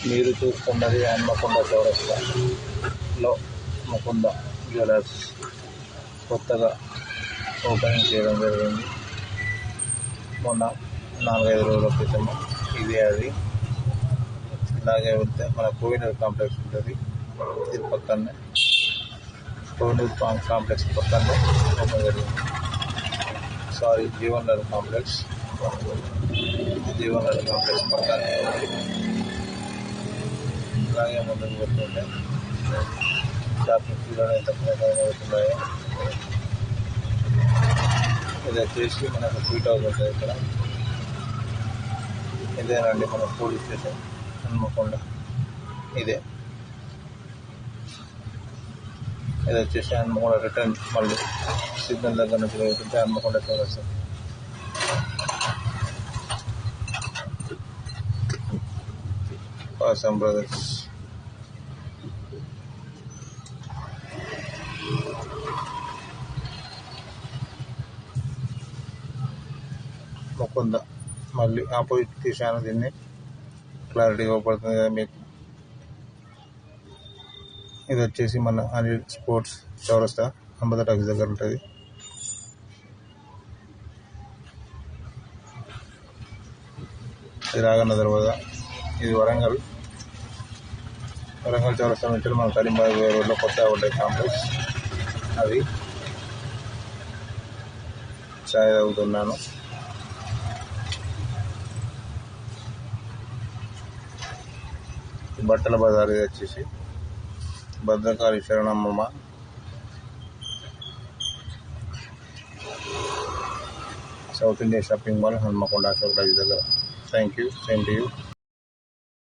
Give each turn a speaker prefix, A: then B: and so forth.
A: మీరు చూస్తున్నది హన్మకొండ చౌరస్తాలో ముకుంద జ్యువెలర్స్ కొత్తగా ఓపెనింగ్ చేయడం జరిగింది. మొన్న 4-5 రోజుల క్రితం ఇది అది. ఇలాగే వెళ్తే మన కోహినూర్ కాంప్లెక్స్ ఉంటుంది. ఇది పక్కనే కోహినూర్ కాంప్లెక్స్ పక్కనే ఓపెన్ జరిగింది. జీవన్ నగర్ కాంప్లెక్స్ పక్కనే ఇలాగే ముందుకు వెళ్తుంటే షాపింగ్ ఫీల్డ్లో ఎంత అవుతున్నాయో. ఇది వచ్చేసి మనకు స్వీట్ హౌస్ ఉంటుంది ఇక్కడ. ఇదేనండి మన పోలీస్ స్టేషన్ హన్మకొండ. ఇది వచ్చేసి హన్మకొండ రిటర్న్ మళ్ళీ సిగ్నల్ దగ్గర నుంచి వెళ్తుంటే హన్మకొండ చౌరస్తా. కాసం బ్రదర్స్ ముకుంద మళ్ళీ ఆపోజిట్ తీసాను. దీన్ని క్లారిటీగా పడుతుంది కదా మీకు. ఇది వచ్చేసి మన అనిల్ స్పోర్ట్స్ చౌరస్తా అంబద టాక్స్ దగ్గర ఉంటుంది. ఇది రాగన్న దర్వాజా. ఇది వరంగల్ చౌరస్తా నుంచి మన కరీంబాగ్ రోడ్లో కొత్తగా ఉంటాయి కాంప్లెక్స్. అది చాయ్ తాగుతున్నాను. బట్టల బజార్. ఇది వచ్చేసి Bhadrakali Saranamma South India shopping mall Hanmakonda Ashok Raj దగ్గర. Thank you. Same to you.